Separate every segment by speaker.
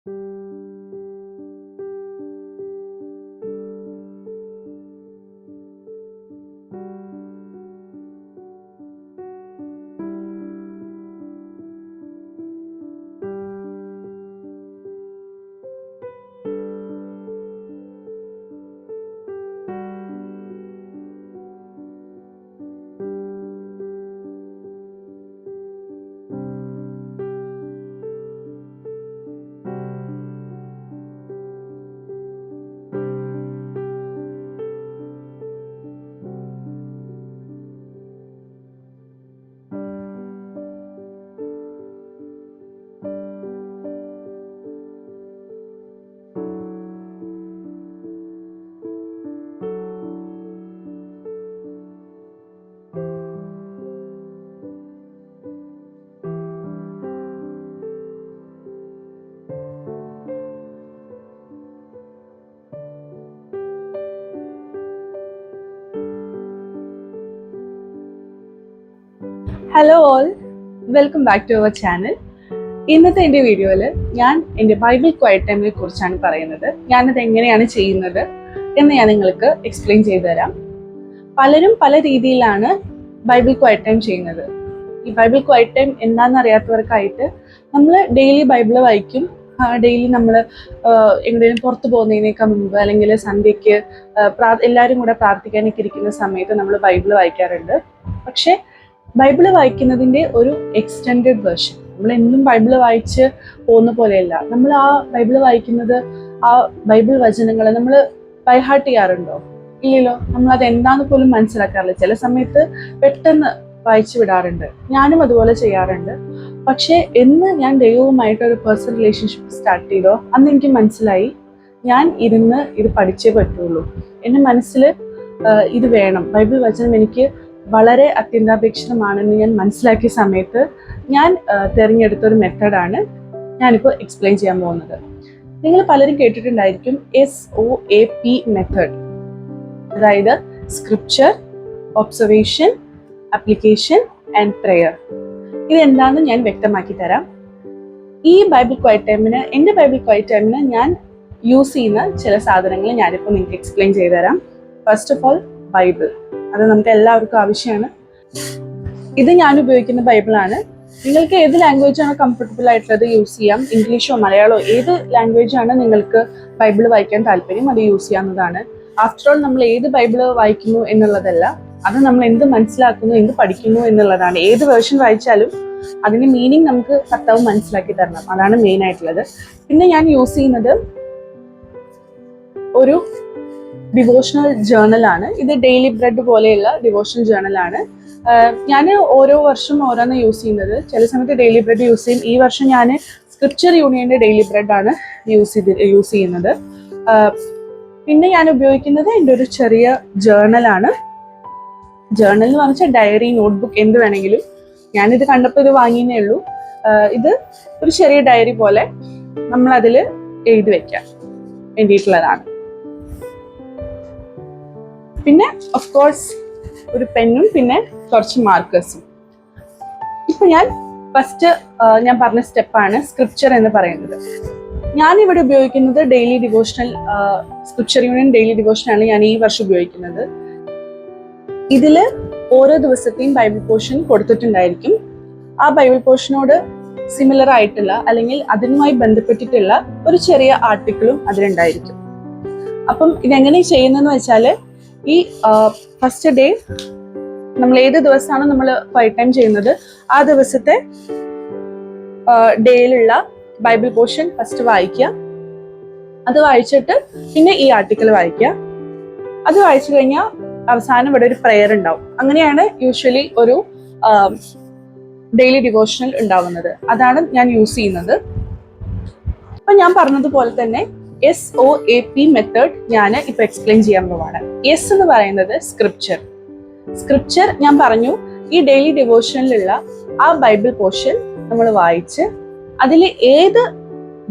Speaker 1: Hello all, welcome back to our channel. ഇന്നത്തെ എൻ്റെ വീഡിയോയിൽ ഞാൻ എൻ്റെ ബൈബിൾ ക്വയറ്റ് ടൈമിനെ കുറിച്ചാണ് പറയുന്നത്. ഞാനത് എങ്ങനെയാണ് ചെയ്യുന്നത് എന്ന് ഞാൻ നിങ്ങൾക്ക് എക്സ്പ്ലെയിൻ ചെയ്തു തരാം. പലരും പല രീതിയിലാണ് ബൈബിൾ ക്വയറ്റ് ടൈം ചെയ്യുന്നത്. ഈ ബൈബിൾ ക്വയറ്റ് ടൈം എന്താണെന്ന് അറിയാത്തവർക്കായിട്ട് നമ്മൾ ഡെയിലി ബൈബിൾ വായിക്കും. ഡെയിലി നമ്മൾ എങ്ങനെയും പുറത്ത് പോകുന്നതിനേക്കാൾ മുമ്പ് അല്ലെങ്കിൽ സന്ധ്യയ്ക്ക് എല്ലാവരും കൂടെ പ്രാർത്ഥിക്കാനൊക്കെ ഇരിക്കുന്ന സമയത്ത് നമ്മൾ ബൈബിൾ വായിക്കാറുണ്ട്. പക്ഷേ ബൈബിള് വായിക്കുന്നതിൻ്റെ ഒരു എക്സ്റ്റെൻഡഡ് വേർഷൻ, നമ്മൾ എന്നും ബൈബിള് വായിച്ച് പോകുന്ന പോലെയല്ല. നമ്മൾ ആ ബൈബിള് വായിക്കുന്നത്, ആ ബൈബിൾ വചനങ്ങൾ നമ്മൾ ബൈഹാർട്ട് ചെയ്യാറുണ്ടോ? ഇല്ലല്ലോ. നമ്മളത് എന്താണെന്ന് പോലും മനസ്സിലാക്കാറില്ല. ചില സമയത്ത് പെട്ടെന്ന് വായിച്ചു വിടാറുണ്ട്. ഞാനും അതുപോലെ ചെയ്യാറുണ്ട്. പക്ഷേ എന്ന് ഞാൻ ദൈവവുമായിട്ടൊരു പേഴ്സണൽ റിലേഷൻഷിപ്പ് സ്റ്റാർട്ട് ചെയ്തോ അന്ന് എനിക്ക് മനസ്സിലായി, ഞാൻ ഇരുന്ന് ഇത് പഠിച്ചേ പറ്റുള്ളൂ. എൻ്റെ മനസ്സിൽ ഇത് വേണം, ബൈബിൾ വചനം എനിക്ക് വളരെ അത്യന്താപേക്ഷിതമാണെന്ന് ഞാൻ മനസ്സിലാക്കിയ സമയത്ത് ഞാൻ തിരഞ്ഞെടുത്തൊരു മെത്തേഡാണ് ഞാനിപ്പോൾ എക്സ്പ്ലെയിൻ ചെയ്യാൻ പോകുന്നത്. നിങ്ങൾ പലരും കേട്ടിട്ടുണ്ടായിരിക്കും SOAP മെത്തേഡ്. അതായത് scripture, observation, application and prayer. ഇതെന്താണെന്ന് ഞാൻ വ്യക്തമാക്കി തരാം. ഈ ബൈബിൾ ക്വയറ്റ് ടൈമിന്, എൻ്റെ ബൈബിൾ ക്വയറ്റ് ടൈമിന് ഞാൻ യൂസ് ചെയ്യുന്ന ചില സാധനങ്ങൾ ഞാനിപ്പോൾ നിങ്ങൾക്ക് എക്സ്പ്ലെയിൻ ചെയ്തു തരാം. First of all, Bible. അത് നമുക്ക് എല്ലാവർക്കും ആവശ്യമാണ്. ഇത് ഞാൻ ഉപയോഗിക്കുന്ന ബൈബിളാണ്. നിങ്ങൾക്ക് ഏത് ലാംഗ്വേജാണ് കംഫർട്ടബിൾ ആയിട്ടുള്ളത് യൂസ് ചെയ്യാം. ഇംഗ്ലീഷോ മലയാളമോ ഏത് ലാംഗ്വേജാണ് നിങ്ങൾക്ക് ബൈബിൾ വായിക്കാൻ താല്പര്യം അത് യൂസ് ചെയ്യാവുന്നതാണ്. ആഫ്റ്റർ ഓൾ, നമ്മൾ ഏത് ബൈബിൾ വായിക്കുന്നു എന്നുള്ളതല്ല, അത് നമ്മൾ എന്ത് മനസ്സിലാക്കുന്നു, എന്ത് പഠിക്കുന്നു എന്നുള്ളതാണ്. ഏത് വേർഷൻ വായിച്ചാലും അതിൻ്റെ മീനിങ് നമുക്ക് കർത്താവ് മനസ്സിലാക്കി തരണം. അതാണ് മെയിൻ ആയിട്ടുള്ളത്. പിന്നെ ഞാൻ യൂസ് ചെയ്യുന്നത് ഒരു ഡിവോഷണൽ ജേർണലാണ്. ഇത് ഡെയിലി ബ്രെഡ് പോലെയുള്ള ഡിവോഷണൽ ജേർണലാണ്. ഞാൻ ഓരോ വർഷം ഓരോന്ന് യൂസ് ചെയ്യുന്നത്. ചില സമയത്ത് ഡെയിലി ബ്രെഡ് യൂസ് ചെയ്യും. ഈ വർഷം ഞാൻ സ്ക്രിപ്ചർ യൂണിയൻ്റെ ഡെയിലി ബ്രെഡാണ് യൂസ് ചെയ്യുന്നത്. പിന്നെ ഞാൻ ഉപയോഗിക്കുന്നത് എൻ്റെ ഒരു ചെറിയ ജേർണലാണ്. ജേർണൽ എന്ന് പറഞ്ഞാൽ ഡയറി, നോട്ട്ബുക്ക്, എന്ത് വേണമെങ്കിലും. ഞാനിത് കണ്ടപ്പോൾ ഇത് വാങ്ങിയേ ഉള്ളൂ. ഇത് ഒരു ചെറിയ ഡയറി പോലെ നമ്മളതിൽ എഴുതി വയ്ക്കാൻ വേണ്ടിയിട്ടുള്ളതാണ്. പിന്നെ ഓഫ് കോഴ്സ് ഒരു പെന്നും പിന്നെ കുറച്ച് മാർക്കേഴ്സും. ഇപ്പൊ ഞാൻ ഫസ്റ്റ് ഞാൻ പറഞ്ഞ സ്റ്റെപ്പാണ് സ്ക്രിപ്ചർ എന്ന് പറയുന്നത്. ഞാനിവിടെ ഉപയോഗിക്കുന്നത് daily devotional, scripture union daily ഡിവോഷനാണ് ഞാൻ ഈ വർഷം ഉപയോഗിക്കുന്നത്. ഇതിൽ ഓരോ ദിവസത്തെയും ബൈബിൾ പോർഷൻ കൊടുത്തിട്ടുണ്ടായിരിക്കും. ആ ബൈബിൾ പോർഷനോട് സിമിലർ ആയിട്ടുള്ള അല്ലെങ്കിൽ അതിനുമായി ബന്ധപ്പെട്ടിട്ടുള്ള ഒരു ചെറിയ ആർട്ടിക്കിളും അതിലുണ്ടായിരിക്കും. അപ്പം ഇതെങ്ങനെ ചെയ്യുന്നതെന്ന് വെച്ചാൽ, ഈ ഫസ്റ്റ് ഡേ നമ്മൾ ഏത് ദിവസമാണ് നമ്മൾ ക്വയറ്റ് ടൈം ചെയ്യുന്നത് ആ ദിവസത്തെ ഡേയിലുള്ള ബൈബിൾ പോർഷൻ ഫസ്റ്റ് വായിക്കുക. അത് വായിച്ചിട്ട് പിന്നെ ഈ ആർട്ടിക്കിൾ വായിക്കുക. അത് വായിച്ചു കഴിഞ്ഞാൽ അവസാനം ഇവിടെ ഒരു പ്രെയർ ഉണ്ടാവും. അങ്ങനെയാണ് യൂഷ്വലി ഒരു ഡെയിലി ഡിവോഷണൽ ഉണ്ടാവുന്നത്. അതാണ് ഞാൻ യൂസ് ചെയ്യുന്നത്. അപ്പൊ ഞാൻ പറഞ്ഞതുപോലെ തന്നെ SOAP മെത്തേഡ് ഞാൻ ഇപ്പൊ എക്സ്പ്ലെയിൻ ചെയ്യാൻ പോവാണ്. എസ് എന്ന് പറയുന്നത് സ്ക്രിപ്ചർ. സ്ക്രിപ്ചർ ഞാൻ പറഞ്ഞു, ഈ ഡെയിലി ഡിവോഷനിലുള്ള ആ ബൈബിൾ പോർഷൻ നമ്മൾ വായിച്ച് അതിൽ ഏത്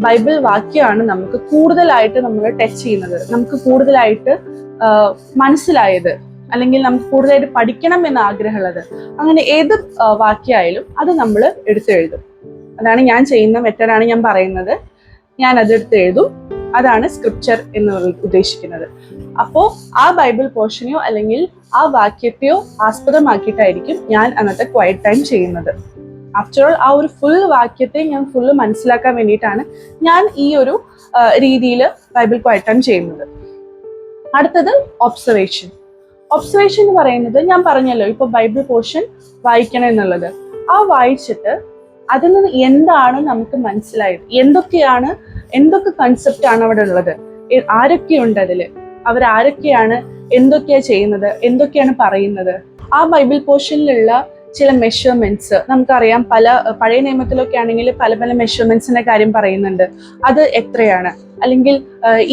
Speaker 1: ബൈബിൾ വാക്യമാണ് നമുക്ക് കൂടുതലായിട്ട് നമ്മൾ ടച്ച് ചെയ്യുന്നത്, നമുക്ക് കൂടുതലായിട്ട് മനസ്സിലായത്, അല്ലെങ്കിൽ നമുക്ക് കൂടുതലായിട്ട് പഠിക്കണം എന്ന് ആഗ്രഹമുള്ളത്, അങ്ങനെ ഏത് വാക്യമായാലും അത് നമ്മൾ എടുത്തെഴുതും. അതാണ് ഞാൻ ചെയ്യുന്ന മെത്തേഡാണ് ഞാൻ പറയുന്നത്. ഞാൻ അതെടുത്ത് എഴുതും. അതാണ് സ്ക്രിപ്ചർ എന്ന് ഉദ്ദേശിക്കുന്നത്. അപ്പോൾ ആ ബൈബിൾ പോർഷനെയോ അല്ലെങ്കിൽ ആ വാക്യത്തെയോ ആസ്പദമാക്കിയിട്ടായിരിക്കും ഞാൻ അന്നത്തെ ക്വയറ്റ് ടൈം ചെയ്യുന്നത്. ആഫ്റ്റർ ഓൾ ആ ഒരു ഫുൾ വാക്യത്തെ ഞാൻ ഫുള്ള് മനസ്സിലാക്കാൻ വേണ്ടിയിട്ടാണ് ഞാൻ ഈ ഒരു രീതിയിൽ ബൈബിൾ ക്വയറ്റ് ടൈം ചെയ്യുന്നത്. അടുത്തത് ഒബ്സർവേഷൻ. ഒബ്സർവേഷൻ എന്ന് പറയുന്നത് ഞാൻ പറഞ്ഞല്ലോ, ഇപ്പൊ ബൈബിൾ പോർഷൻ വായിക്കണം എന്നുള്ളത്. ആ വായിച്ചിട്ട് അതിൽ നിന്ന് എന്താണ് നമുക്ക് മനസ്സിലായത്, എന്തൊക്കെ കൺസെപ്റ്റ് ആണ് അവിടെ ഉള്ളത്, ആരൊക്കെയുണ്ട് അതിൽ, അവരാരൊക്കെയാണ്, എന്തൊക്കെയാ ചെയ്യുന്നത്, എന്തൊക്കെയാണ് പറയുന്നത്. ആ ബൈബിൾ പോർഷനിലുള്ള ചില മെഷർമെന്റ്സ് നമുക്കറിയാം. പഴയ നിയമത്തിലൊക്കെ ആണെങ്കിൽ പല പല മെഷർമെന്റ്സിന്റെ കാര്യം പറയുന്നുണ്ട്. അത് എത്രയാണ്, അല്ലെങ്കിൽ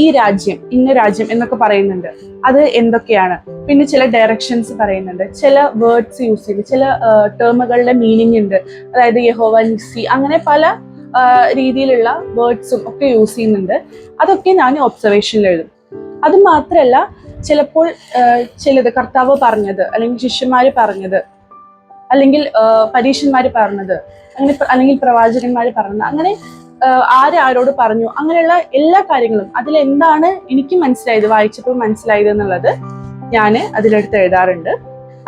Speaker 1: ഈ രാജ്യം, ഇന്ന രാജ്യം എന്നൊക്കെ പറയുന്നുണ്ട്, അത് എന്തൊക്കെയാണ്. പിന്നെ ചില ഡയറക്ഷൻസ് പറയുന്നുണ്ട്, ചില വേർഡ്സ് യൂസ് ചെയ്ത്, ചില ടേമുകളുടെ മീനിങ് ഉണ്ട്. അതായത് യഹോവ നിസി, അങ്ങനെ പല രീതിയിലുള്ള വേർഡ്സും ഒക്കെ യൂസ് ചെയ്യുന്നുണ്ട്. അതൊക്കെ ഞാൻ ഒബ്സർവേഷനിൽ എഴുതും. അത് മാത്രമല്ല, ചിലപ്പോൾ ചിലത് കർത്താവ് പറഞ്ഞത്, അല്ലെങ്കിൽ ശിഷ്യന്മാര് പറഞ്ഞത്, അല്ലെങ്കിൽ പരീക്ഷന്മാര് പറഞ്ഞത്, അല്ലെങ്കിൽ പ്രവാചകന്മാര് പറഞ്ഞത്, അങ്ങനെ ആരോട് പറഞ്ഞു, അങ്ങനെയുള്ള എല്ലാ കാര്യങ്ങളും അതിലെന്താണ് എനിക്ക് മനസ്സിലായത്, വായിച്ചപ്പോൾ മനസ്സിലായത് എന്നുള്ളത് ഞാൻ അതിലെടുത്ത് എഴുതാറുണ്ട്.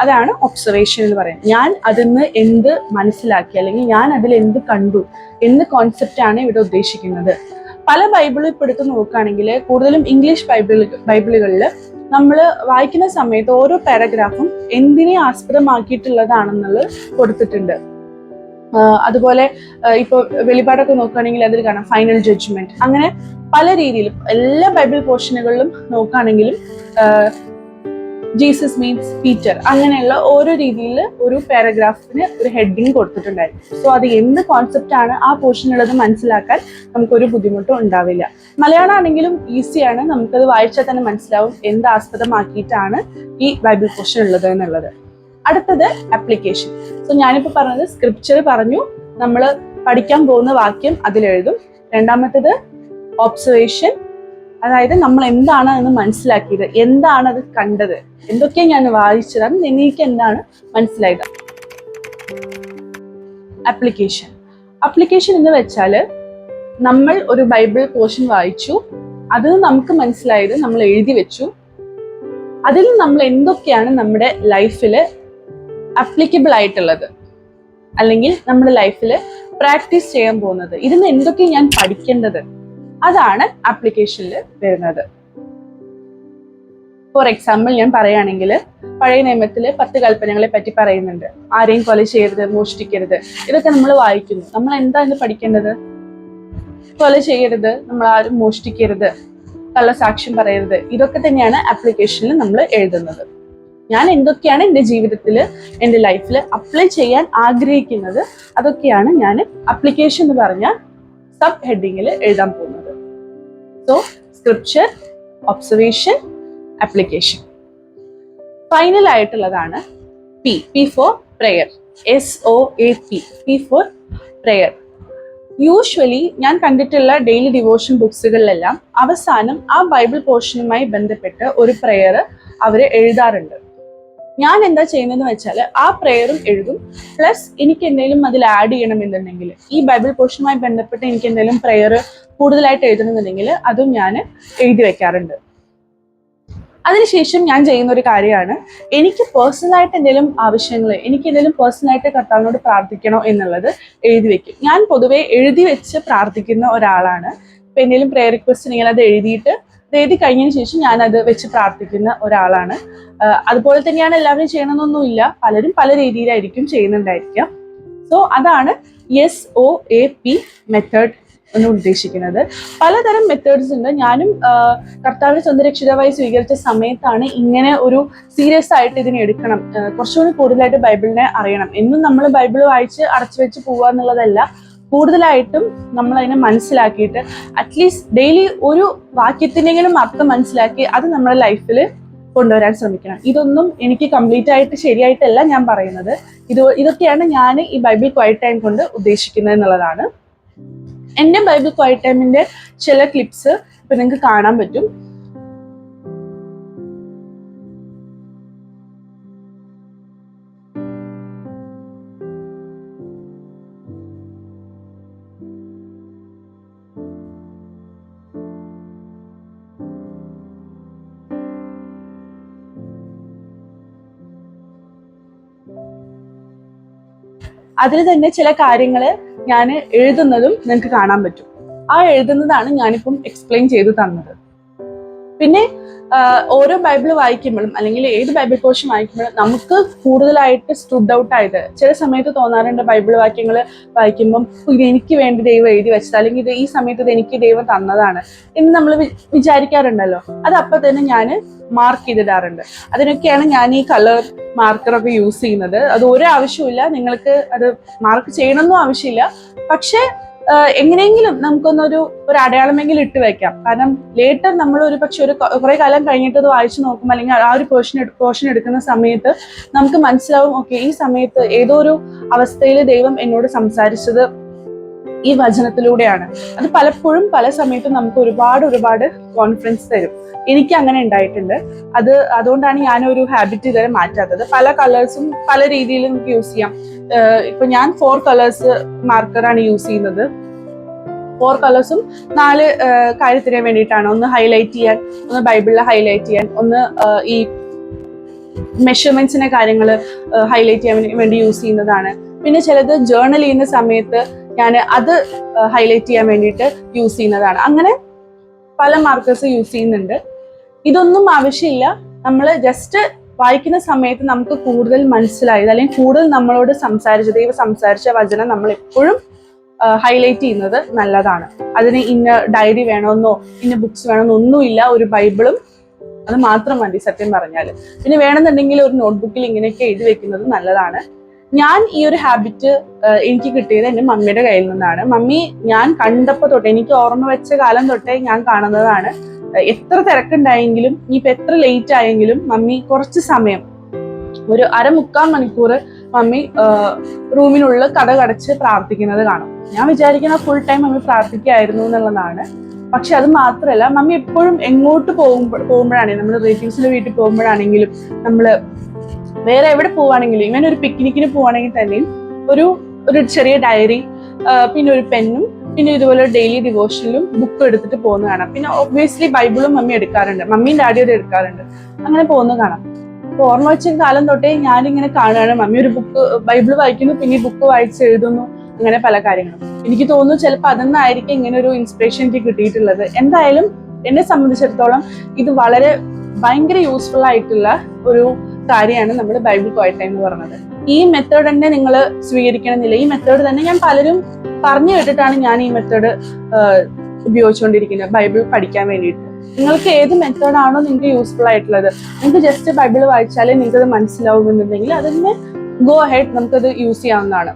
Speaker 1: അതാണ് ഒബ്സർവേഷൻ എന്ന് പറയുന്നത്. ഞാൻ അതിന്ന് എന്ത് മനസ്സിലാക്കി, അല്ലെങ്കിൽ ഞാൻ അതിൽ എന്ത് കണ്ടു, എന്ത് കോൺസെപ്റ്റ് ആണ് ഇവിടെ ഉദ്ദേശിക്കുന്നത്. പല ബൈബിളും ഇപ്പോൾ എടുത്ത് നോക്കുകയാണെങ്കിൽ, കൂടുതലും ഇംഗ്ലീഷ് ബൈബിളുകളിൽ നമ്മൾ വായിക്കുന്ന സമയത്ത് ഓരോ പാരഗ്രാഫും എന്തിനെ ആസ്പദമാക്കിയിട്ടുള്ളതാണെന്നുള്ളത് കൊടുത്തിട്ടുണ്ട്. അതുപോലെ ഇപ്പൊ വെളിപാടൊക്കെ നോക്കുകയാണെങ്കിൽ അതിൽ കാണാം ഫൈനൽ ജഡ്ജ്മെന്റ്. അങ്ങനെ പല രീതിയിലും എല്ലാ ബൈബിൾ പോർഷനുകളിലും നോക്കുകയാണെങ്കിലും ജീസസ് മീൻസ് പീറ്റർ, അങ്ങനെയുള്ള ഓരോ രീതിയിൽ ഒരു പാരഗ്രാഫിന് ഒരു ഹെഡിങ് കൊടുത്തിട്ടുണ്ടായിരുന്നു. സോ അത് എന്ത് കോൺസെപ്റ്റ് ആണ് ആ പോർഷനുള്ളത് മനസ്സിലാക്കാൻ നമുക്കൊരു ബുദ്ധിമുട്ടും ഉണ്ടാവില്ല. മലയാളം ആണെങ്കിലും ഈസിയാണ്, നമുക്കത് വായിച്ചാൽ തന്നെ മനസ്സിലാവും എന്ത് ആസ്പദമാക്കിയിട്ടാണ് ഈ ബൈബിൾ പോർഷൻ ഉള്ളത് എന്നുള്ളത്. അടുത്തത് ആപ്ലിക്കേഷൻ. സോ ഞാനിപ്പോൾ പറഞ്ഞത് സ്ക്രിപ്ചർ പറഞ്ഞു, നമ്മൾ പഠിക്കാൻ പോകുന്ന വാക്യം അതിലെഴുതും. രണ്ടാമത്തേത് ഒബ്സർവേഷൻ, അതായത് നമ്മൾ എന്താണ് എന്ന് മനസ്സിലാക്കിയത്, എന്താണ് അത് കണ്ടത്, എന്തൊക്കെയാണ് ഞാൻ വായിച്ചത്, അത് എനിക്ക് എന്താണ് മനസ്സിലായത്. അപ്ലിക്കേഷൻ എന്ന് വെച്ചാൽ നമ്മൾ ഒരു ബൈബിൾ പോർഷൻ വായിച്ചു, അതിൽ നമുക്ക് മനസ്സിലായത് നമ്മൾ എഴുതി വെച്ചു, അതിൽ നമ്മൾ എന്തൊക്കെയാണ് നമ്മുടെ ലൈഫിൽ അപ്ലിക്കബിൾ ആയിട്ടുള്ളത്, അല്ലെങ്കിൽ നമ്മുടെ ലൈഫിൽ പ്രാക്ടീസ് ചെയ്യാൻ പോകുന്നത്, ഇതിന് എന്തൊക്കെ ഞാൻ പഠിക്കേണ്ടത്, അതാണ് ആപ്ലിക്കേഷനിൽ വരുന്നത്. ഫോർ എക്സാമ്പിൾ ഞാൻ പറയുകയാണെങ്കിൽ, പഴയ നിയമത്തിൽ 10 കൽപ്പനകളെ പറ്റി പറയുന്നുണ്ട്. ആരെയും കൊല ചെയ്യരുത്, മോഷ്ടിക്കരുത്, ഇതൊക്കെ നമ്മൾ വായിക്കുന്നു. നമ്മൾ എന്താണ് പഠിക്കേണ്ടത്? കൊല ചെയ്യരുത്, നമ്മൾ ആരും മോഷ്ടിക്കരുത്, കള്ളസാക്ഷ്യം പറയരുത്, ഇതൊക്കെ തന്നെയാണ് ആപ്ലിക്കേഷനിൽ നമ്മൾ എഴുതുന്നത്. ഞാൻ എന്തൊക്കെയാണ് എൻ്റെ ജീവിതത്തിൽ, എൻ്റെ ലൈഫിൽ അപ്ലൈ ചെയ്യാൻ ആഗ്രഹിക്കുന്നത്, അതൊക്കെയാണ് ഞാൻ അപ്ലിക്കേഷൻ എന്ന് പറഞ്ഞ സബ് ഹെഡിങ്ങിൽ എഴുതാൻ പോകുന്നത്. So scripture, observation, application. Final ആയിട്ടുള്ളതാണ് P for prayer. SOAP, P for prayer. Usually ഞാൻ കണ്ടിട്ടുള്ള ഡെയിലി ഡിവോഷൻ ബുക്സുകളിലെല്ലാം അവസാനം ആ ബൈബിൾ പോർഷനുമായി ബന്ധപ്പെട്ട് ഒരു പ്രെയർ അവർ എഴുതാറുണ്ട്. ഞാൻ എന്താ ചെയ്യുന്നതെന്ന് വെച്ചാൽ ആ പ്രെയറും എഴുതും, പ്ലസ് എനിക്ക് എന്തെങ്കിലും അതിൽ ആഡ് ചെയ്യണമെന്നുണ്ടെങ്കിൽ, ഈ ബൈബിൾ പോർഷനുമായി ബന്ധപ്പെട്ട് എനിക്ക് എന്തെങ്കിലും പ്രെയർ കൂടുതലായിട്ട് എഴുതണമെന്നുണ്ടെങ്കിൽ അതും ഞാൻ എഴുതി വെക്കാറുണ്ട്. അതിനുശേഷം ഞാൻ ചെയ്യുന്ന ഒരു കാര്യമാണ്, എനിക്ക് പേഴ്സണലായിട്ട് എന്തെങ്കിലും ആവശ്യങ്ങൾ, എനിക്ക് എന്തെങ്കിലും പേഴ്സണലായിട്ട് കർത്താവിനോട് പ്രാർത്ഥിക്കണോ എന്നുള്ളത് എഴുതി വെക്കും. ഞാൻ പൊതുവെ എഴുതി വെച്ച് പ്രാർത്ഥിക്കുന്ന ഒരാളാണ്. ഇപ്പം എന്തെങ്കിലും പ്രെയർ റിക്വസ്റ്റ് ഉണ്ടെങ്കിൽ അത് എഴുതി കഴിഞ്ഞതിന് ശേഷം ഞാൻ അത് വെച്ച് പ്രാർത്ഥിക്കുന്ന ഒരാളാണ്. അതുപോലെ തന്നെയാണ് എല്ലാവരും ചെയ്യണമെന്നൊന്നുമില്ല, പലരും പല രീതിയിലായിരിക്കും ചെയ്യുന്നുണ്ടായിരിക്കാം. സോ അതാണ് SOAP മെത്തേഡ് എന്ന് ഉദ്ദേശിക്കുന്നത്. പലതരം മെത്തേഡ്സ് ഉണ്ട്. ഞാനും കർത്താവിനെ സ്വന്തം രക്ഷിതാവായി സ്വീകരിച്ച സമയത്താണ് ഇങ്ങനെ ഒരു സീരിയസ് ആയിട്ട് ഇതിനെ എടുക്കണം, കുറച്ചുകൂടി കൂടുതലായിട്ട് ബൈബിളിനെ അറിയണം, എന്നും നമ്മൾ ബൈബിൾ വായിച്ച് അടച്ചു വെച്ച് പോവുക എന്നുള്ളതല്ല, കൂടുതലായിട്ടും നമ്മൾ അതിനെ മനസ്സിലാക്കിയിട്ട് അറ്റ്ലീസ്റ്റ് ഡെയിലി ഒരു വാക്യത്തിനെങ്കിലും അർത്ഥം മനസ്സിലാക്കി അത് നമ്മുടെ ലൈഫിൽ കൊണ്ടുവരാൻ ശ്രമിക്കണം. ഇതൊന്നും എനിക്ക് കംപ്ലീറ്റ് ആയിട്ട് ശരിയായിട്ടല്ല ഞാൻ പറയുന്നത്. ഇതൊക്കെയാണ് ഞാൻ ഈ ബൈബിൾ ക്വയറ്റ് ടൈം കൊണ്ട് ഉദ്ദേശിക്കുന്നത് എന്നുള്ളതാണ്. എൻ്റെ ബൈബിൾ ക്വയറ്റ് ടൈമിന്റെ ചില ക്ലിപ്സ് ഇപ്പൊ നിങ്ങൾക്ക് കാണാൻ പറ്റും. അതിൽ തന്നെ ചില കാര്യങ്ങൾ ഞാൻ എഴുതുന്നതും നിങ്ങൾക്ക് കാണാൻ പറ്റും. ആ എഴുതുന്നതാണ് ഞാനിപ്പം എക്സ്പ്ലെയിൻ ചെയ്തു തന്നത്. പിന്നെ ഓരോ ബൈബിൾ വായിക്കുമ്പോഴും അല്ലെങ്കിൽ ഏത് ബൈബിൾ പോർഷൻ വായിക്കുമ്പോഴും നമുക്ക് കൂടുതലായിട്ട് സ്റ്റുഡ് ഔട്ട് ആയത് ചില സമയത്ത് തോന്നാറുണ്ട്. ബൈബിൾ വാക്യങ്ങൾ വായിക്കുമ്പം ഇത് എനിക്ക് വേണ്ടി ദൈവം എഴുതി വെച്ചത്, അല്ലെങ്കിൽ ഇത് ഈ സമയത്ത് ഇത് എനിക്ക് ദൈവം തന്നതാണ് എന്ന് നമ്മൾ വിചാരിക്കാറുണ്ടല്ലോ. അത് അപ്പം തന്നെ ഞാൻ മാർക്ക് ചെയ്തിടാറുണ്ട്. അതിനൊക്കെയാണ് ഞാൻ ഈ കളർ മാർക്കറൊക്കെ യൂസ് ചെയ്യുന്നത്. അത് ഒരു ആവശ്യമില്ല, നിങ്ങൾക്ക് അത് മാർക്ക് ചെയ്യണമെന്നും ആവശ്യമില്ല. പക്ഷെ എങ്ങനെയെങ്കിലും നമുക്കൊന്നൊരു അടയാളമെങ്കിലും ഇട്ട് വെക്കാം. കാരണം ലേറ്റർ നമ്മൾ ഒരു പക്ഷെ കുറെ കാലം കഴിഞ്ഞിട്ട് അത് വായിച്ചു നോക്കും, അല്ലെങ്കിൽ ആ ഒരു പോർഷൻ എടുക്കുന്ന സമയത്ത് നമുക്ക് മനസ്സിലാവും, ഓക്കെ, ഈ സമയത്ത് ഏതോ ഒരു അവസ്ഥയിൽ ദൈവം എന്നോട് സംസാരിച്ചത് ഈ വചനത്തിലൂടെയാണ്. അത് പലപ്പോഴും പല സമയത്തും നമുക്ക് ഒരുപാട് കോൺഫിഡൻസ് തരും. എനിക്ക് അങ്ങനെ ഉണ്ടായിട്ടുണ്ട്. അതുകൊണ്ടാണ് ഞാനൊരു ഹാബിറ്റ് ഇതുവരെ മാറ്റാത്തത്. പല കളേഴ്സും പല രീതിയിൽ നമുക്ക് യൂസ് ചെയ്യാം. ഇപ്പൊ ഞാൻ 4 കളേഴ്സ് മാർക്കറാണ് യൂസ് ചെയ്യുന്നത്. 4 കളേഴ്സും 4 കാര്യത്തിന് വേണ്ടിയിട്ടാണ്. ഒന്ന് ഹൈലൈറ്റ് ചെയ്യാൻ, ഒന്ന് ബൈബിളിൽ ഹൈലൈറ്റ് ചെയ്യാൻ, ഒന്ന് ഈ മെഷർമെന്റ്സിന്റെ കാര്യങ്ങൾ ഹൈലൈറ്റ് ചെയ്യാൻ വേണ്ടി യൂസ് ചെയ്യുന്നതാണ്. പിന്നെ ചിലത് ജേർണൽ ചെയ്യുന്ന സമയത്ത് ഞാൻ അത് ഹൈലൈറ്റ് ചെയ്യാൻ വേണ്ടിയിട്ട് യൂസ് ചെയ്യുന്നതാണ്. അങ്ങനെ പല മാർക്കേഴ്സ് യൂസ് ചെയ്യുന്നുണ്ട്. ഇതൊന്നും ആവശ്യമില്ല. നമ്മൾ ജസ്റ്റ് വായിക്കുന്ന സമയത്ത് നമുക്ക് കൂടുതൽ മനസ്സിലായത്, അല്ലെങ്കിൽ കൂടുതൽ നമ്മളോട് ദൈവം സംസാരിച്ച വചനം നമ്മൾ എപ്പോഴും ഹൈലൈറ്റ് ചെയ്യുന്നത് നല്ലതാണ്. അതിന് ഇന്ന ഡയറി വേണമെന്നോ ഇന്ന ബുക്സ് വേണമെന്നോ ഒന്നുമില്ല. ഒരു ബൈബിളും അത് മാത്രം മതി സത്യം പറഞ്ഞാൽ. പിന്നെ വേണമെന്നുണ്ടെങ്കിൽ ഒരു നോട്ട്ബുക്കിൽ ഇങ്ങനെയൊക്കെ എഴുതി വെക്കുന്നത് നല്ലതാണ്. ഞാൻ ഈ ഒരു ഹാബിറ്റ് എനിക്ക് കിട്ടിയത് എൻ്റെ മമ്മിയുടെ കയ്യിൽ നിന്നാണ്. മമ്മി ഞാൻ കണ്ടപ്പോൾ തൊട്ടേ, എനിക്ക് ഓർമ്മ വെച്ച കാലം തൊട്ടേ ഞാൻ കാണുന്നതാണ്. എത്ര തിരക്കുണ്ടായെങ്കിലും ഇനിയിപ്പോൾ എത്ര ലേറ്റ് ആയെങ്കിലും മമ്മി കുറച്ച് സമയം, ഒരു 1/4 മണിക്കൂർ മമ്മി റൂമിനുള്ളിൽ കടച്ച് പ്രാർത്ഥിക്കുന്നത് കാണും. ഞാൻ വിചാരിക്കുന്ന ഫുൾ ടൈം മമ്മി പ്രാർത്ഥിക്കായിരുന്നു എന്നുള്ളതാണ്. പക്ഷെ അത് മാത്രമല്ല, മമ്മി എപ്പോഴും എങ്ങോട്ട് പോകുമ്പോഴാണെങ്കിലും, നമ്മൾ റിലേറ്റീവ്സിന്റെ വീട്ടിൽ പോകുമ്പോഴാണെങ്കിലും, നമ്മൾ വേറെ എവിടെ പോവാണെങ്കിലും, ഇങ്ങനെ ഒരു പിക്നിക്കിന് പോവാണെങ്കിൽ തന്നെയും ഒരു ചെറിയ ഡയറി, പിന്നെ ഒരു പെന്നും, പിന്നെ ഇതുപോലെ ഡെയിലി ഡിവോഷനിലും ബുക്ക് എടുത്തിട്ട് പോകുന്ന കാണാം. പിന്നെ ഒബ്വിയസ്ലി ബൈബിളും മമ്മി എടുക്കാറുണ്ട്, മമ്മിയും ഡാഡിയോട് എടുക്കാറുണ്ട്. അങ്ങനെ പോകുന്ന കാണാം. അപ്പൊ ഓർമ്മ വെച്ച കാലം തൊട്ടേ ഞാനിങ്ങനെ കാണുകയാണ്, മമ്മി ഒരു ബൈബിൾ വായിക്കുന്നു, പിന്നെ ഈ ബുക്ക് വായിച്ച് എഴുതുന്നു, അങ്ങനെ പല കാര്യങ്ങളും. എനിക്ക് തോന്നുന്നു ചിലപ്പോൾ അതെന്നായിരിക്കും ഇങ്ങനെ ഒരു ഇൻസ്പിറേഷൻ എനിക്ക് കിട്ടിയിട്ടുള്ളത്. എന്തായാലും എന്നെ സംബന്ധിച്ചിടത്തോളം ഇത് ഭയങ്കര യൂസ്ഫുൾ ആയിട്ടുള്ള ഒരു കാര്യമാണ് നമ്മൾ ബൈബിൾ ക്വയറ്റ് ടൈം എന്ന് പറയുന്നത്. ഈ മെത്തേഡ് തന്നെ നിങ്ങൾ സ്വീകരിക്കണമെന്നില്ല. ഈ മെത്തേഡ് തന്നെ ഞാൻ പലരും പറഞ്ഞു കേട്ടിട്ടാണ് ഞാൻ ഈ മെത്തേഡ് ഉപയോഗിച്ചുകൊണ്ടിരിക്കുന്നത് ബൈബിൾ പഠിക്കാൻ വേണ്ടിയിട്ട്. നിങ്ങൾക്ക് ഏത് മെത്തേഡാണോ നിങ്ങൾക്ക് യൂസ്ഫുൾ ആയിട്ടുള്ളത്, നിങ്ങൾക്ക് ജസ്റ്റ് ബൈബിൾ വായിച്ചാലേ നിങ്ങൾക്കത് മനസ്സിലാവുമെന്നുണ്ടെങ്കിൽ അതിനെ ഗോ ഹെഡ്, നമുക്കത് യൂസ് ചെയ്യാവുന്നതാണ്.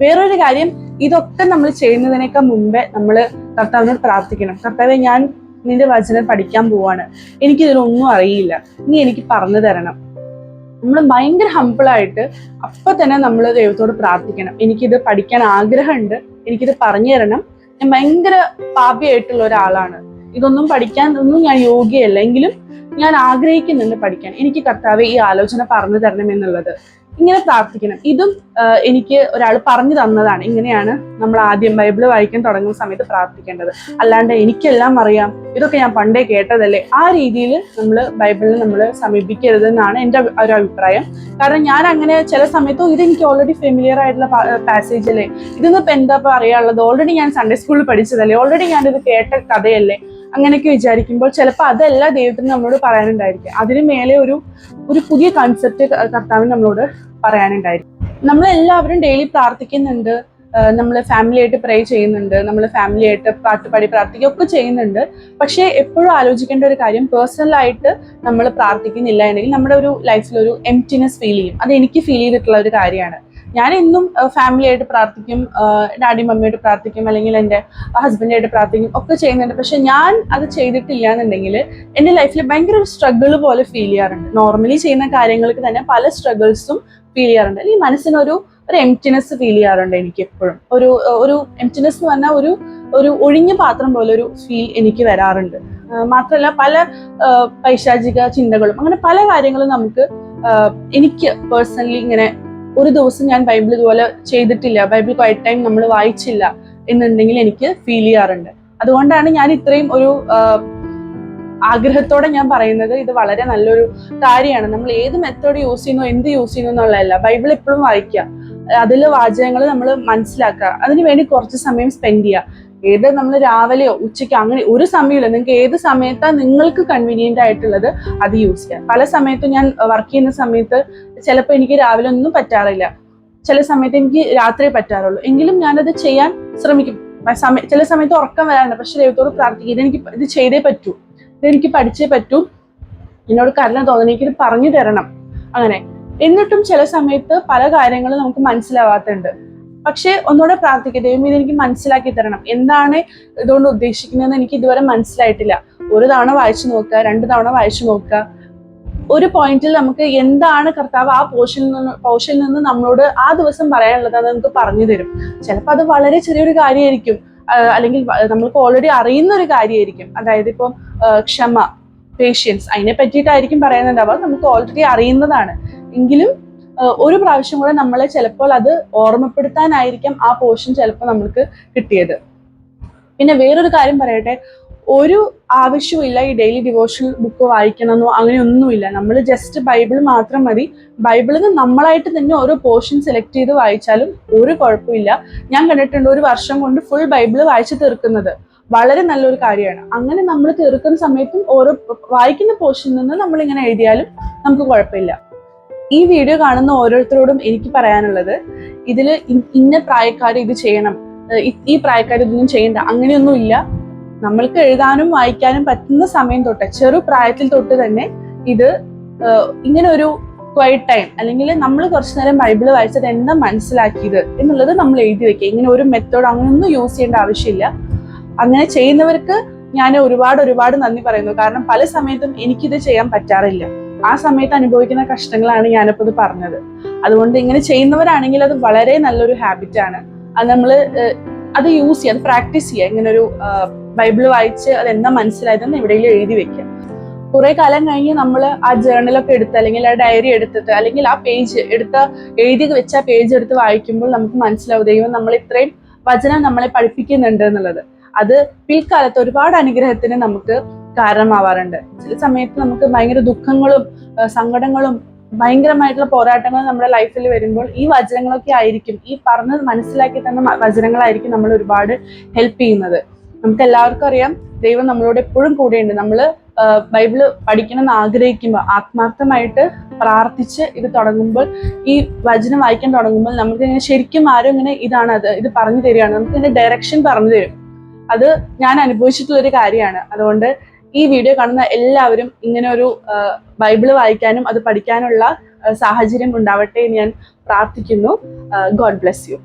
Speaker 1: വേറൊരു കാര്യം, ഇതൊക്കെ നമ്മൾ ചെയ്യുന്നതിനേക്കാൾ മുമ്പേ നമ്മൾ കർത്താവിനോട് പ്രാർത്ഥിക്കണം. കർത്താവെ, ഞാൻ നിന്റെ വചനം പഠിക്കാൻ പോവാണ്, എനിക്കിതിലൊന്നും അറിയില്ല, നീ എനിക്ക് പറഞ്ഞു തരണം. നമ്മൾ ഭയങ്കര ഹമ്പിളായിട്ട് അപ്പൊ തന്നെ നമ്മൾ ദൈവത്തോട് പ്രാർത്ഥിക്കണം. എനിക്കിത് പഠിക്കാൻ ആഗ്രഹമുണ്ട്, എനിക്കിത് പറഞ്ഞു തരണം, ഞാൻ ഭയങ്കര പാപിയായിട്ടുള്ള ഒരാളാണ്, ഇതൊന്നും പഠിക്കാൻ ഞാൻ യോഗ്യയല്ല, എങ്കിലും ഞാൻ ആഗ്രഹിക്കുന്നുണ്ട് പഠിക്കാൻ, എനിക്ക് കർത്താവെ ഈ ആലോചന പറഞ്ഞു തരണം എന്നുള്ളത്. ഇങ്ങനെ പ്രാർത്ഥിക്കണം. ഇതും എനിക്ക് ഒരാൾ പറഞ്ഞു തന്നതാണ്. ഇങ്ങനെയാണ് നമ്മൾ ആദ്യം ബൈബിള് വായിക്കാൻ തുടങ്ങുന്ന സമയത്ത് പ്രാർത്ഥിക്കേണ്ടത്. അല്ലാണ്ട് എനിക്കെല്ലാം അറിയാം, ഇതൊക്കെ ഞാൻ പണ്ടേ കേട്ടതല്ലേ, ആ രീതിയിൽ നമ്മൾ ബൈബിളിനെ നമ്മൾ സമീപിക്കരുത് എന്നാണ് എൻ്റെ ഒരു അഭിപ്രായം. കാരണം ഞാൻ അങ്ങനെ ചില സമയത്തും ഇതെനിക്ക് ഓൾറെഡി ഫെമിലിയർ ആയിട്ടുള്ള പാസേജ് അല്ലേ, ഇതിന്നിപ്പോൾ എന്താ അറിയാനുള്ളത്, ഓൾറെഡി ഞാൻ സൺഡേ സ്കൂളിൽ പഠിച്ചതല്ലേ, ഓൾറെഡി ഞാനിത് കേട്ട കഥയല്ലേ, അങ്ങനെയൊക്കെ വിചാരിക്കുമ്പോൾ ചിലപ്പോൾ അതല്ല ദൈവത്തിന് നമ്മളോട് പറയാനുണ്ടായിരിക്കും. അതിന് മേലെ ഒരു പുതിയ കൺസെപ്റ്റ് കർത്താവിന് നമ്മളോട് പറയാനുണ്ടായിരിക്കും. നമ്മളെല്ലാവരും ഡെയിലി പ്രാർത്ഥിക്കുന്നുണ്ട്, നമ്മൾ ഫാമിലി ആയിട്ട് പ്രേ ചെയ്യുന്നുണ്ട്, നമ്മൾ ഫാമിലി ആയിട്ട് പാട്ടുപാടി പ്രാർത്ഥിക്കുകയൊക്കെ ചെയ്യുന്നുണ്ട്. പക്ഷേ എപ്പോഴും ആലോചിക്കേണ്ട ഒരു കാര്യം, പേഴ്സണലായിട്ട് നമ്മൾ പ്രാർത്ഥിക്കുന്നില്ല എന്നെങ്കിൽ നമ്മുടെ ഒരു ലൈഫിലൊരു എംപ്റ്റിനെസ് ഫീൽ ചെയ്യും. അത് എനിക്ക് ഫീൽ ചെയ്തിട്ടുള്ള ഒരു കാര്യമാണ്. ഞാൻ എന്നും ഫാമിലി ആയിട്ട് പ്രാർത്ഥിക്കും, ഡാഡി മമ്മിയായിട്ട് പ്രാർത്ഥിക്കും, അല്ലെങ്കിൽ എൻ്റെ ഹസ്ബൻഡായിട്ട് പ്രാർത്ഥിക്കും, ഒക്കെ ചെയ്യുന്നുണ്ട്. പക്ഷെ ഞാൻ അത് ചെയ്തിട്ടില്ല എന്നുണ്ടെങ്കിൽ എൻ്റെ ലൈഫിൽ ഭയങ്കര ഒരു സ്ട്രഗിൾ പോലെ ഫീൽ ചെയ്യാറുണ്ട്. നോർമലി ചെയ്യുന്ന കാര്യങ്ങൾക്ക് തന്നെ പല സ്ട്രഗിൾസും ഫീൽ ചെയ്യാറുണ്ട്. അല്ലെങ്കിൽ മനസ്സിനൊരു എംപ്റ്റിനെസ് ഫീൽ ചെയ്യാറുണ്ട്. എനിക്ക് എപ്പോഴും ഒരു എംപ്റ്റിനെസ് എന്ന് പറഞ്ഞാൽ ഒരു ഒഴിഞ്ഞ പാത്രം പോലെ ഒരു ഫീൽ എനിക്ക് വരാറുണ്ട്. മാത്രമല്ല പല പൈശാചിക ചിന്തകളും, അങ്ങനെ പല കാര്യങ്ങളും എനിക്ക് പേഴ്സണലി ഇങ്ങനെ ഒരു ദിവസം ഞാൻ ബൈബിൾ ഇതുപോലെ ചെയ്തിട്ടില്ല, ബൈബിൾ ക്വയറ്റ് ടൈം നമ്മൾ വായിച്ചില്ല എന്നുണ്ടെങ്കിൽ എനിക്ക് ഫീൽ ചെയ്യാറുണ്ട്. അതുകൊണ്ടാണ് ഞാൻ ഇത്രയും ഒരു ആഗ്രഹത്തോടെ ഞാൻ പറയുന്നത്. ഇത് വളരെ നല്ലൊരു കാര്യമാണ്. നമ്മൾ ഏത് മെത്തേഡ് യൂസ് ചെയ്യുന്നു, എന്ത് യൂസ് ചെയ്യുന്നു എന്നുള്ളതല്ല, ബൈബിൾ എപ്പോഴും വായിക്കുക. അതിലെ വാചകങ്ങൾ നമ്മൾ മനസ്സിലാക്കുക. അതിന് വേണ്ടി കുറച്ച് സമയം സ്പെൻഡ് ചെയ്യുക. ഏത് നമ്മൾ രാവിലെയോ ഉച്ചയ്ക്കോ അങ്ങനെ ഒരു സമയമില്ല, നിങ്ങൾക്ക് ഏത് സമയത്താണ് നിങ്ങൾക്ക് കൺവീനിയന്റ് ആയിട്ടുള്ളത് അത് യൂസ് ചെയ്യാം. പല സമയത്തും ഞാൻ വർക്ക് ചെയ്യുന്ന സമയത്ത് ചിലപ്പോൾ എനിക്ക് രാവിലെ ഒന്നും പറ്റാറില്ല, ചില സമയത്ത് എനിക്ക് രാത്രിയെ പറ്റാറുള്ളൂ, എങ്കിലും ഞാനത് ചെയ്യാൻ ശ്രമിക്കും. ചില സമയത്ത് ഉറക്കം വരാറുണ്ട്, പക്ഷെ ദൈവത്തോട് പ്രാർത്ഥിക്കും, ഇത് ചെയ്തേ പറ്റൂ, ഇതെനിക്ക് പഠിച്ചേ പറ്റൂ, എന്നോട് കരുണ തോന്നണം, എനിക്കിത് പറഞ്ഞു തരണം. അങ്ങനെ എന്നിട്ടും ചില സമയത്ത് പല കാര്യങ്ങളും നമുക്ക് മനസ്സിലാവാത്തുണ്ട്. പക്ഷെ ഒന്നുകൂടെ പ്രാർത്ഥിക്കുക, ദൈവം ഇതെനിക്ക് മനസ്സിലാക്കി തരണം, എന്താണ് ഇതുകൊണ്ട് ഉദ്ദേശിക്കുന്നതെന്ന് എനിക്ക് ഇതുവരെ മനസ്സിലായിട്ടില്ല. ഒരു തവണ വായിച്ചു നോക്കുക, 2 തവണ വായിച്ചു നോക്കുക. ഒരു പോയിന്റിൽ നമുക്ക് എന്താണ് കർത്താവ് ആ പോർഷനിൽ നിന്ന് നമ്മളോട് ആ ദിവസം പറയാനുള്ളത് അത് നമുക്ക് പറഞ്ഞു തരും. ചിലപ്പോൾ അത് വളരെ ചെറിയൊരു കാര്യമായിരിക്കും, അല്ലെങ്കിൽ നമ്മൾക്ക് ഓൾറെഡി അറിയുന്ന ഒരു കാര്യമായിരിക്കും. അതായത് ഇപ്പം ക്ഷമ, പേഷ്യൻസ്, അതിനെ പറ്റിയിട്ടായിരിക്കും പറയുന്നുണ്ടാവുക, നമുക്ക് ഓൾറെഡി അറിയുന്നതാണ്. എങ്കിലും ഒരു പ്രാവശ്യം കൂടെ നമ്മളെ ചിലപ്പോൾ അത് ഓർമ്മപ്പെടുത്താനായിരിക്കും ആ പോർഷൻ ചിലപ്പോൾ നമ്മൾക്ക് കിട്ടിയത്. പിന്നെ വേറൊരു കാര്യം പറയട്ടെ, ഒരു ആവശ്യമില്ല ഈ ഡെയിലി ഡിവോഷണൽ ബുക്ക് വായിക്കണമെന്നോ അങ്ങനെയൊന്നുമില്ല. നമ്മൾ ജസ്റ്റ് ബൈബിൾ മാത്രം മതി. ബൈബിളിൽ നിന്ന് നമ്മളായിട്ട് തന്നെ ഓരോ പോർഷൻ സെലക്ട് ചെയ്ത് വായിച്ചാലും ഒരു കുഴപ്പമില്ല. ഞാൻ കണ്ടിട്ടുണ്ട് 1 വർഷം കൊണ്ട് ഫുൾ ബൈബിൾ വായിച്ചു തീർക്കുന്നത്. വളരെ നല്ലൊരു കാര്യമാണ്. അങ്ങനെ നമ്മൾ തീർക്കുന്ന സമയത്തും ഓരോ വായിക്കുന്ന പോർഷനിൽ നിന്ന് നമ്മളിങ്ങനെ എഴുതിയാലും നമുക്ക് കുഴപ്പമില്ല. ഈ വീഡിയോ കാണുന്ന ഓരോരുത്തരോടും എനിക്ക് പറയാനുള്ളത്, ഇതിൽ ഇന്ന പ്രായക്കാർ ഇത് ചെയ്യണം, ഈ പ്രായക്കാർ ഇതൊന്നും ചെയ്യണ്ട, അങ്ങനെയൊന്നുമില്ല. നമ്മൾക്ക് എഴുതാനും വായിക്കാനും പറ്റുന്ന സമയം തൊട്ട്, ചെറു പ്രായത്തിൽ തൊട്ട് തന്നെ ഇത് ഇങ്ങനെ ഒരു ക്വയറ്റ് ടൈം, അല്ലെങ്കിൽ നമ്മൾ കുറച്ചു നേരം ബൈബിൾ വായിച്ചത് എന്താ മനസ്സിലാക്കിയത് എന്നുള്ളത് നമ്മൾ എഴുതി വെക്കുക. ഇങ്ങനെ ഒരു മെത്തേഡ് അങ്ങനെയൊന്നും യൂസ് ചെയ്യേണ്ട ആവശ്യമില്ല. അങ്ങനെ ചെയ്യുന്നവർക്ക് ഞാൻ ഒരുപാട് നന്ദി പറയുന്നു. കാരണം പല സമയത്തും എനിക്കിത് ചെയ്യാൻ പറ്റാറില്ല. ആ സമയത്ത് അനുഭവിക്കുന്ന കഷ്ടങ്ങളാണ് ഞാനിപ്പോൾ ഇത് പറഞ്ഞത്. അതുകൊണ്ട് ഇങ്ങനെ ചെയ്യുന്നവരാണെങ്കിൽ അത് വളരെ നല്ലൊരു ഹാബിറ്റാണ്. അത് നമ്മൾ അത് യൂസ് ചെയ്യുക, അത് പ്രാക്ടീസ് ചെയ്യുക. ഇങ്ങനെ ഒരു ബൈബിൾ വായിച്ച് അതെന്താ മനസ്സിലായതെന്ന് എവിടെയെങ്കിലും എഴുതി വെക്കുക. കുറെ കാലം കഴിഞ്ഞ് നമ്മൾ ആ ജേർണലൊക്കെ എടുത്ത്, അല്ലെങ്കിൽ ആ ഡയറി എടുത്തിട്ട്, അല്ലെങ്കിൽ ആ പേജ് എഴുതി വെച്ച ആ പേജ് എടുത്ത് വായിക്കുമ്പോൾ നമുക്ക് മനസ്സിലാവും ദൈവം നമ്മൾ ഇത്രയും വചനം നമ്മളെ പഠിപ്പിക്കുന്നുണ്ട് എന്നുള്ളത്. അത് പിൽക്കാലത്ത് ഒരുപാട് അനുഗ്രഹത്തിന് നമുക്ക് കാരണമാവാറുണ്ട്. ചില സമയത്ത് നമുക്ക് ഭയങ്കര ദുഃഖങ്ങളും സങ്കടങ്ങളും ഭയങ്കരമായിട്ടുള്ള പോരാട്ടങ്ങൾ നമ്മുടെ ലൈഫിൽ വരുമ്പോൾ ഈ വചനങ്ങളൊക്കെ ആയിരിക്കും, ഈ പറഞ്ഞത് മനസ്സിലാക്കി തന്ന വചനങ്ങളായിരിക്കും നമ്മൾ ഒരുപാട് ഹെൽപ്പ് ചെയ്യുന്നത്. നമുക്ക് എല്ലാവർക്കും അറിയാം ദൈവം നമ്മളോട് എപ്പോഴും കൂടെയുണ്ട്. നമ്മൾ ബൈബിള് പഠിക്കണമെന്ന് ആഗ്രഹിക്കുമ്പോൾ, ആത്മാർത്ഥമായിട്ട് പ്രാർത്ഥിച്ച് ഇത് തുടങ്ങുമ്പോൾ, ഈ വചനം വായിക്കാൻ തുടങ്ങുമ്പോൾ നമുക്ക് ഇങ്ങനെ ശരിക്കും ആരും ഇങ്ങനെ ഇത് പറഞ്ഞു തരികയാണ്, നമുക്ക് ഇതിന്റെ ഡയറക്ഷൻ പറഞ്ഞു തരും. അത് ഞാൻ അനുഭവിച്ചിട്ടുള്ളൊരു കാര്യമാണ്. അതുകൊണ്ട് ഈ വീഡിയോ കാണുന്ന എല്ലാവരും ഇങ്ങനെ ഒരു ബൈബിള് വായിക്കാനും അത് പഠിക്കാനുള്ള സാഹചര്യം ഉണ്ടാവട്ടെ എന്ന് ഞാൻ പ്രാർത്ഥിക്കുന്നു. God bless you.